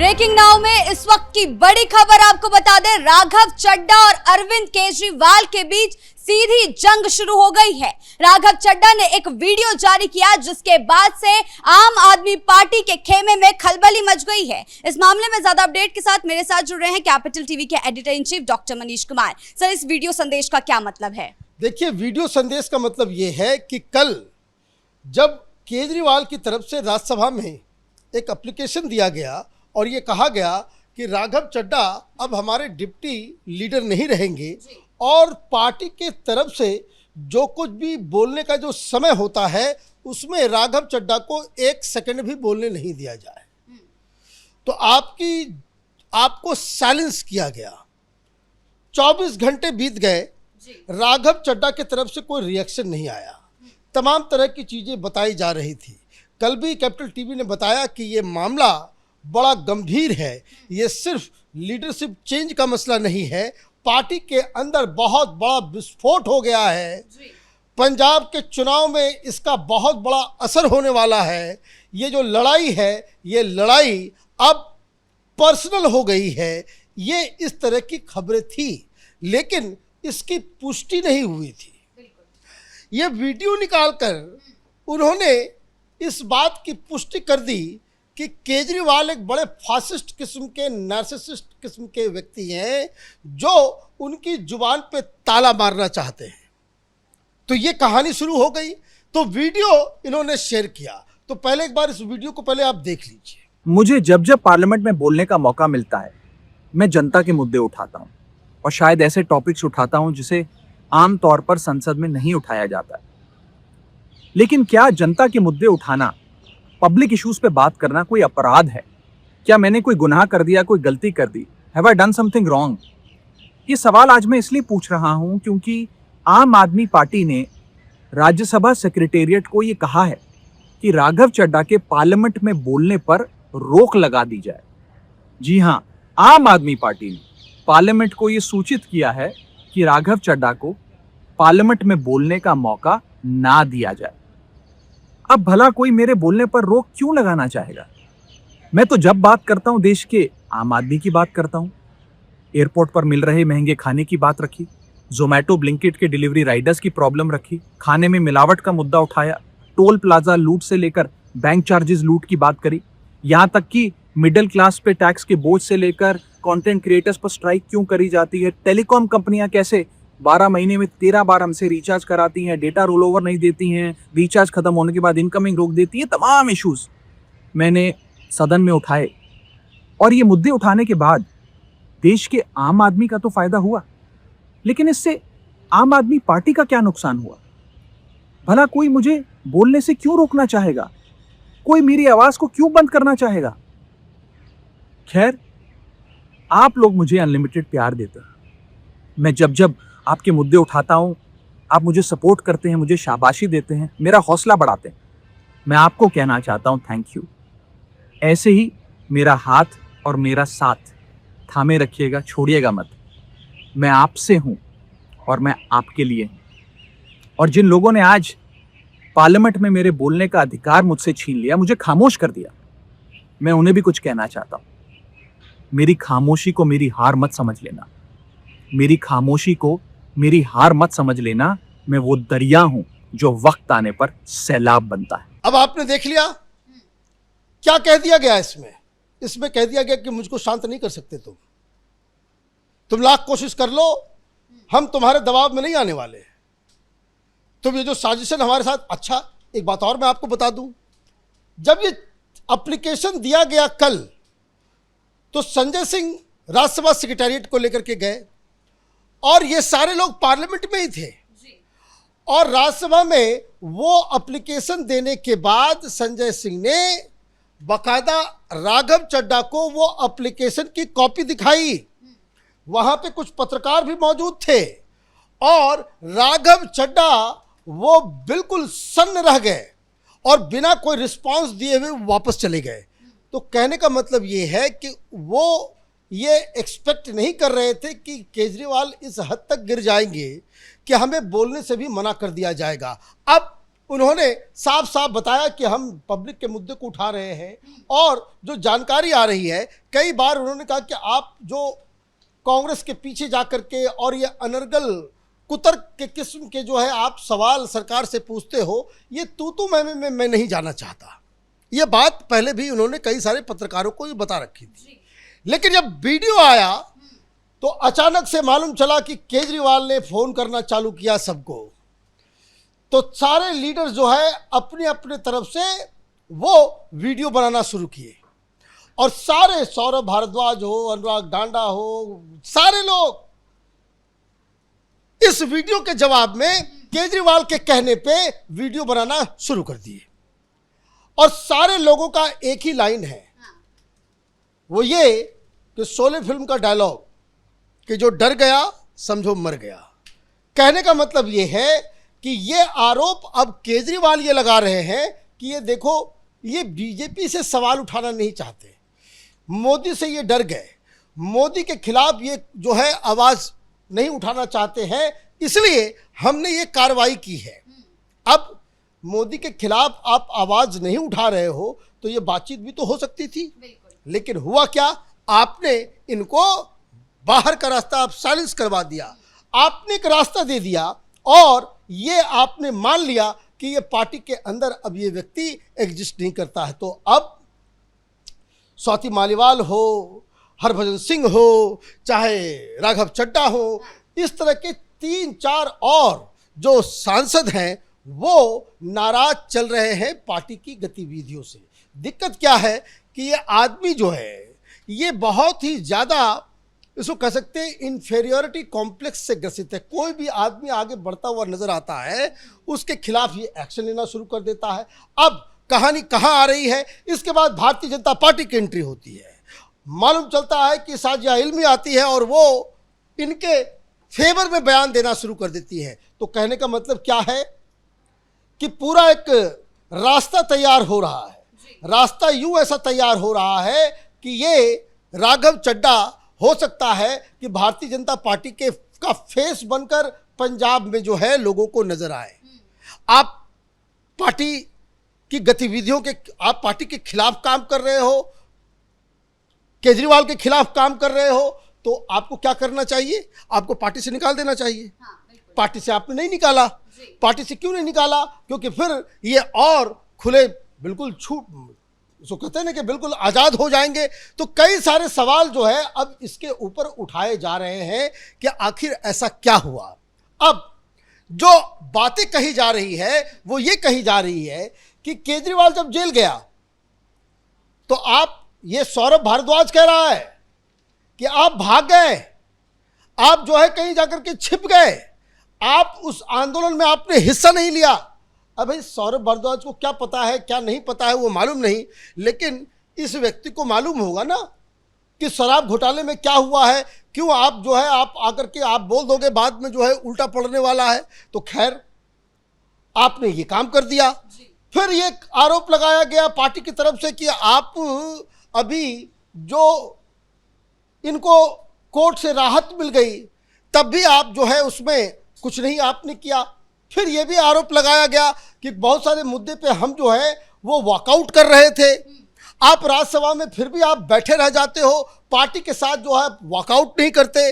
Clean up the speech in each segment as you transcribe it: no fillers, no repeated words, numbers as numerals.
Breaking now में इस वक्त की बड़ी खबर आपको बता दें, राघव चड्ढा और अरविंद केजरीवाल के बीच सीधी जंग शुरू हो गई है। राघव चड्ढा ने एक वीडियो जारी किया जिसके बाद से आम आदमी पार्टी के खेमे में खलबली मच गई है। इस मामले में ज्यादा अपडेट के साथ मेरे साथ जुड़ रहे हैं कैपिटल टीवी के editor in chief doctor Manish Kumar. Sir, इस वीडियो संदेश का क्या मतलब है? देखिए, वीडियो संदेश का मतलब ये है कि कल जब केजरीवाल की तरफ से राज्यसभा में एक एप्लीकेशन दिया गया और ये कहा गया कि राघव चड्ढा अब हमारे डिप्टी लीडर नहीं रहेंगे और पार्टी के तरफ से जो कुछ भी बोलने का जो समय होता है उसमें राघव चड्ढा को एक सेकंड भी बोलने नहीं दिया जाए, तो आपको साइलेंस किया गया। 24 घंटे बीत गए, राघव चड्ढा की तरफ से कोई रिएक्शन नहीं आया। तमाम तरह की चीज़ें बताई जा रही थी। कल भी कैपिटल टीवी ने बताया कि ये मामला बड़ा गंभीर है, ये सिर्फ लीडरशिप चेंज का मसला नहीं है, पार्टी के अंदर बहुत बड़ा विस्फोट हो गया है। पंजाब के चुनाव में इसका बहुत बड़ा असर होने वाला है। ये जो लड़ाई है, ये लड़ाई अब पर्सनल हो गई है। ये इस तरह की खबरें थी, लेकिन इसकी पुष्टि नहीं हुई थी। ये वीडियो निकालकर उन्होंने इस बात की पुष्टि कर दी कि केजरीवाल एक बड़े फासिस्ट किस्म के, नार्सिसिस्ट किस्म के व्यक्ति हैं जो उनकी जुबान पे ताला मारना चाहते हैं। तो ये कहानी शुरू हो गई, तो वीडियो इन्होंने शेयर किया। तो पहले एक बार इस वीडियो को पहले आप देख लीजिए। मुझे जब जब पार्लियामेंट में बोलने का मौका मिलता है, मैं जनता के मुद्दे उठाता हूँ और शायद ऐसे टॉपिक्स उठाता हूँ जिसे आम तौर पर संसद में नहीं उठाया जाता। लेकिन क्या जनता के मुद्दे उठाना, पब्लिक इश्यूज पे बात करना कोई अपराध है? क्या मैंने कोई गुनाह कर दिया, कोई गलती कर दी? Have I done something wrong? ये सवाल आज मैं इसलिए पूछ रहा हूं क्योंकि आम आदमी पार्टी ने राज्यसभा सेक्रेटेरिएट को ये कहा है कि राघव चड्ढा के पार्लियामेंट में बोलने पर रोक लगा दी जाए। जी हां, आम आदमी पार्टी ने पार्लियामेंट को ये सूचित किया है कि राघव चड्ढा को पार्लियामेंट में बोलने का मौका ना दिया जाए। अब भला कोई मेरे बोलने पर रोक क्यों लगाना चाहेगा? मैं तो जब बात करता हूं देश के आम आदमी की बात करता हूं। एयरपोर्ट पर मिल रहे महंगे खाने की बात रखी, जोमैटो ब्लिंकिट के डिलीवरी राइडर्स की प्रॉब्लम रखी, खाने में मिलावट का मुद्दा उठाया, टोल प्लाजा लूट से लेकर बैंक चार्जेस लूट की बात करी, यहां तक कि मिडिल क्लास पे टैक्स के बोझ से लेकर कंटेंट क्रिएटर्स पर स्ट्राइक क्यों करी जाती है, टेलीकॉम कंपनियां कैसे 12 महीने में 13 बार हमसे रिचार्ज कराती हैं, डेटा रोल ओवर नहीं देती हैं, रिचार्ज खत्म होने के बाद इनकमिंग रोक देती है। तमाम इश्यूज मैंने सदन में उठाए और ये मुद्दे उठाने के बाद देश के आम आदमी का तो फायदा हुआ, लेकिन इससे आम आदमी पार्टी का क्या नुकसान हुआ? भला कोई मुझे बोलने से क्यों रोकना चाहेगा? कोई मेरी आवाज को क्यों बंद करना चाहेगा? खैर, आप लोग मुझे अनलिमिटेड प्यार देते हैं। मैं जब जब आपके मुद्दे उठाता हूं, आप मुझे सपोर्ट करते हैं, मुझे शाबाशी देते हैं, मेरा हौसला बढ़ाते हैं। मैं आपको कहना चाहता हूं थैंक यू। ऐसे ही मेरा हाथ और मेरा साथ थामे रखिएगा, छोड़िएगा मत। मैं आपसे हूं और मैं आपके लिए हूं। और जिन लोगों ने आज पार्लियामेंट में मेरे बोलने का अधिकार मुझसे छीन लिया, मुझे खामोश कर दिया, मैं उन्हें भी कुछ कहना चाहता हूं। मेरी खामोशी को मेरी हार मत समझ लेना। मेरी खामोशी को मेरी हार मत समझ लेना। मैं वो दरिया हूं जो वक्त आने पर सैलाब बनता है। अब आपने देख लिया क्या कह दिया गया। इसमें कह दिया गया कि मुझको शांत नहीं कर सकते तुम लाख कोशिश कर लो, हम तुम्हारे दबाव में नहीं आने वाले। तुम ये जो साजिशन हमारे साथ, अच्छा एक बात और मैं आपको बता दूं, जब ये एप्लीकेशन दिया गया कल, तो संजय सिंह राज्यसभा सेक्रेटेरिएट को लेकर के गए और ये सारे लोग पार्लियामेंट में ही थे। और राज्यसभा में वो एप्लीकेशन देने के बाद संजय सिंह ने बकायदा राघव चड्ढा को वो एप्लीकेशन की कॉपी दिखाई। वहां पे कुछ पत्रकार भी मौजूद थे और राघव चड्ढा वो बिल्कुल सन्न रह गए और बिना कोई रिस्पांस दिए हुए वापस चले गए। तो कहने का मतलब ये है कि वो ये एक्सपेक्ट नहीं कर रहे थे कि केजरीवाल इस हद तक गिर जाएंगे कि हमें बोलने से भी मना कर दिया जाएगा। अब उन्होंने साफ साफ बताया कि हम पब्लिक के मुद्दे को उठा रहे हैं, और जो जानकारी आ रही है, कई बार उन्होंने कहा कि आप जो कांग्रेस के पीछे जाकर के और ये अनर्गल कुतर्क के किस्म के जो है आप सवाल सरकार से पूछते हो, ये तू में मैं नहीं जाना चाहता। ये बात पहले भी उन्होंने कई सारे पत्रकारों को ये बता रखी थी। लेकिन जब वीडियो आया तो अचानक से मालूम चला कि केजरीवाल ने फोन करना चालू किया सबको, तो सारे लीडर्स जो है अपने अपने तरफ से वो वीडियो बनाना शुरू किए, और सारे सौरभ भारद्वाज हो, अनुराग डांडा हो, सारे लोग इस वीडियो के जवाब में केजरीवाल के कहने पे वीडियो बनाना शुरू कर दिए। और सारे लोगों का एक ही लाइन है, वो ये कि शोले फिल्म का डायलॉग कि जो डर गया समझो मर गया। कहने का मतलब ये है कि ये आरोप अब केजरीवाल ये लगा रहे हैं कि ये देखो, ये बीजेपी से सवाल उठाना नहीं चाहते, मोदी से ये डर गए, मोदी के खिलाफ ये जो है आवाज नहीं उठाना चाहते हैं, इसलिए हमने ये कार्रवाई की है। अब मोदी के खिलाफ आप आवाज नहीं उठा रहे हो तो ये बातचीत भी तो हो सकती थी, लेकिन हुआ क्या, आपने इनको बाहर का रास्ता आप साइलेंस करवा दिया, आपने एक रास्ता दे दिया, और ये आपने मान लिया कि ये पार्टी के अंदर अब ये व्यक्ति एग्जिस्ट नहीं करता है। तो अब स्वाति मालीवाल हो, हरभजन सिंह हो, चाहे राघव चड्ढा हो, इस तरह के 3-4 और जो सांसद हैं वो नाराज चल रहे हैं पार्टी की गतिविधियों से। दिक्कत क्या है कि ये आदमी जो है ये बहुत ही ज़्यादा, इसको कह सकते हैं इन्फेरियोरिटी कॉम्प्लेक्स से ग्रसित है। कोई भी आदमी आगे बढ़ता हुआ नजर आता है, उसके खिलाफ ये एक्शन लेना शुरू कर देता है। अब कहानी कहाँ आ रही है, इसके बाद भारतीय जनता पार्टी की एंट्री होती है। मालूम चलता है कि साजिया इल्मी आती है और वो इनके फेवर में बयान देना शुरू कर देती है। तो कहने का मतलब क्या है कि पूरा एक रास्ता तैयार हो रहा है, रास्ता यूं ऐसा तैयार हो रहा है कि ये राघव चड्ढा हो सकता है कि भारतीय जनता पार्टी के का फेस बनकर पंजाब में जो है लोगों को नजर आए। आप पार्टी की गतिविधियों के, आप पार्टी के खिलाफ काम कर रहे हो, केजरीवाल के खिलाफ काम कर रहे हो, तो आपको क्या करना चाहिए, आपको पार्टी से निकाल देना चाहिए। पार्टी से आपने नहीं निकाला, पार्टी से क्यों नहीं निकाला, क्योंकि फिर ये और खुले बिल्कुल छूट, जो कहते हैं ना कि बिल्कुल आज़ाद हो जाएंगे। तो कई सारे सवाल जो है अब इसके ऊपर उठाए जा रहे हैं कि आखिर ऐसा क्या हुआ। अब जो बातें कही जा रही है वो ये कही जा रही है कि केजरीवाल जब जेल गया तो आप, ये सौरभ भारद्वाज कह रहा है कि आप भाग गए, आप जो है कहीं जाकर के छिप गए, आप उस आंदोलन में आपने हिस्सा नहीं लिया। अब भाई सौरभ भारद्वाज को क्या पता है क्या नहीं पता है वो मालूम नहीं, लेकिन इस व्यक्ति को मालूम होगा ना कि शराब घोटाले में क्या हुआ है। क्यों आप जो है आप आकर के आप बोल दोगे, बाद में जो है उल्टा पड़ने वाला है। तो खैर आपने ये काम कर दिया। फिर ये आरोप लगाया गया पार्टी की तरफ से कि आप अभी जो इनको कोर्ट से राहत मिल गई तब भी आप जो है उसमें कुछ नहीं आपने किया। फिर ये भी आरोप लगाया गया कि बहुत सारे मुद्दे पे हम जो है वो वॉकआउट कर रहे थे, आप राज्यसभा में फिर भी आप बैठे रह जाते हो, पार्टी के साथ जो है वॉकआउट नहीं करते।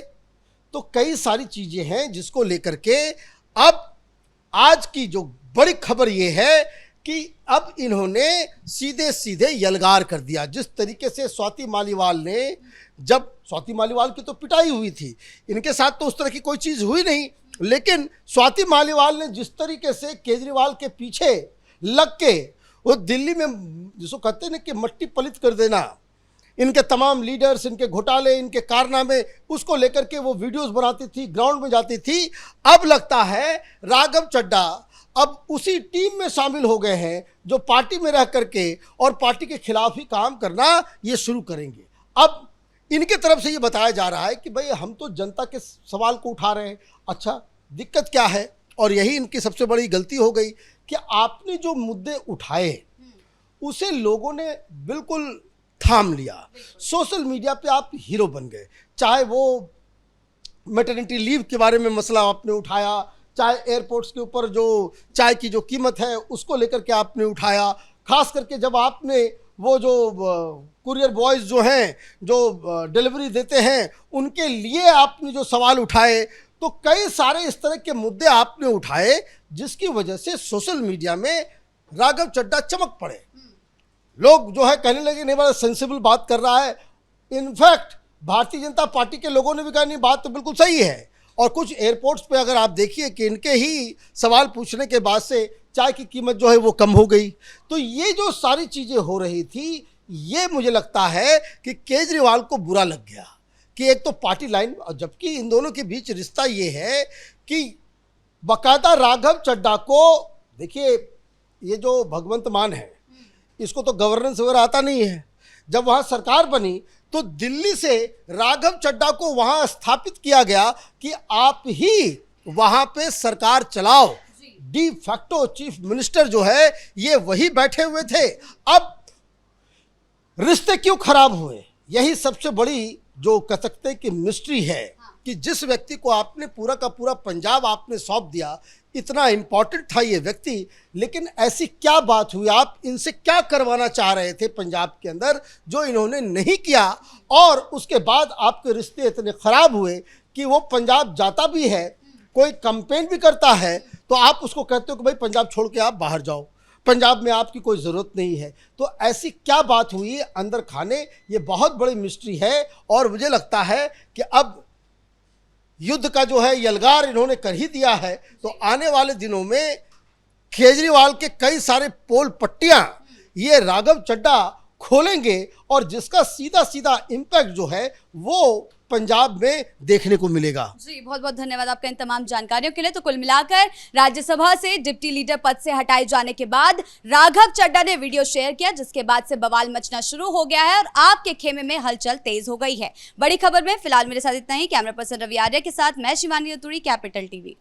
तो कई सारी चीजें हैं जिसको लेकर के अब आज की जो बड़ी खबर ये है कि अब इन्होंने सीधे सीधे यलगार कर दिया। जिस तरीके से स्वाति मालीवाल ने, जब स्वाति मालीवाल की तो पिटाई हुई थी, इनके साथ तो उस तरह की कोई चीज़ हुई नहीं, लेकिन स्वाति मालीवाल ने जिस तरीके से केजरीवाल के पीछे लग के वो दिल्ली में जिसको कहते हैं ना कि मट्टी पलित कर देना, इनके तमाम लीडर्स, इनके घोटाले, इनके कारनामे, उसको लेकर के वो वीडियोस बनाती थी, ग्राउंड में जाती थी। अब लगता है राघव चड्ढा अब उसी टीम में शामिल हो गए हैं जो पार्टी में रह करके और पार्टी के खिलाफ ही काम करना ये शुरू करेंगे। अब इनके तरफ से ये बताया जा रहा है कि भाई हम तो जनता के सवाल को उठा रहे हैं। अच्छा, दिक्कत क्या है, और यही इनकी सबसे बड़ी गलती हो गई कि आपने जो मुद्दे उठाए उसे लोगों ने बिल्कुल थाम लिया। सोशल मीडिया पे आप हीरो बन गए, चाहे वो मैटरनिटी लीव के बारे में मसला आपने उठाया, चाहे एयरपोर्ट्स के ऊपर जो चाय की जो कीमत है उसको लेकर के आपने उठाया, खास करके जब आपने वो जो कुरियर बॉयज़ जो हैं जो डिलीवरी देते हैं उनके लिए आपने जो सवाल उठाए, तो कई सारे इस तरह के मुद्दे आपने उठाए जिसकी वजह से सोशल मीडिया में राघव चड्ढा चमक पड़े। लोग जो है कहने लगे नहीं, बड़ा सेंसिबल बात कर रहा है। इनफैक्ट भारतीय जनता पार्टी के लोगों ने भी कहा नहीं, बात तो बिल्कुल सही है। और कुछ एयरपोर्ट्स पे अगर आप देखिए कि इनके ही सवाल पूछने के बाद से चाय की कीमत जो है वो कम हो गई। तो ये जो सारी चीज़ें हो रही थी, ये मुझे लगता है कि केजरीवाल को बुरा लग गया कि एक तो पार्टी लाइन, जबकि इन दोनों के बीच रिश्ता ये है कि बाकायदा राघव चड्ढा को, देखिए ये जो भगवंत मान है इसको तो गवर्नेंस वगैरह आता नहीं है। जब वहाँ सरकार बनी तो दिल्ली से राघव चड्ढा को वहाँ स्थापित किया गया कि आप ही वहाँ पे सरकार चलाओ। डी फैक्टो चीफ मिनिस्टर जो है ये वही बैठे हुए थे। अब रिश्ते क्यों खराब हुए, यही सबसे बड़ी जो कह सकते कि मिस्ट्री है कि जिस व्यक्ति को आपने पूरा का पूरा पंजाब आपने सौंप दिया, इतना इम्पोर्टेंट था ये व्यक्ति, लेकिन ऐसी क्या बात हुई, आप इनसे क्या करवाना चाह रहे थे पंजाब के अंदर जो इन्होंने नहीं किया, और उसके बाद आपके रिश्ते इतने ख़राब हुए कि वो पंजाब जाता भी है, कोई कंपेन भी करता है तो आप उसको कहते हो कि भाई पंजाब छोड़ के आप बाहर जाओ, पंजाब में आपकी कोई ज़रूरत नहीं है। तो ऐसी क्या बात हुई अंदर खाने, ये बहुत बड़ी मिस्ट्री है। और मुझे लगता है कि अब युद्ध का जो है यलगार इन्होंने कर ही दिया है, तो आने वाले दिनों में केजरीवाल के कई सारे पोल पट्टियां ये राघव चड्ढा खोलेंगे और जिसका सीधा सीधा इम्पैक्ट जो है वो पंजाब में देखने को मिलेगा। जी बहुत बहुत धन्यवाद आपका इन तमाम जानकारियों के लिए। तो कुल मिलाकर राज्यसभा से डिप्टी लीडर पद से हटाए जाने के बाद राघव चड्ढा ने वीडियो शेयर किया, जिसके बाद से बवाल मचना शुरू हो गया है और आपके खेमे में हलचल तेज हो गई है। बड़ी खबर में फिलहाल मेरे साथ इतना ही। कैमरा पर्सन रवि आर्य के साथ मैं शिवानी रतूड़ी, कैपिटल टीवी।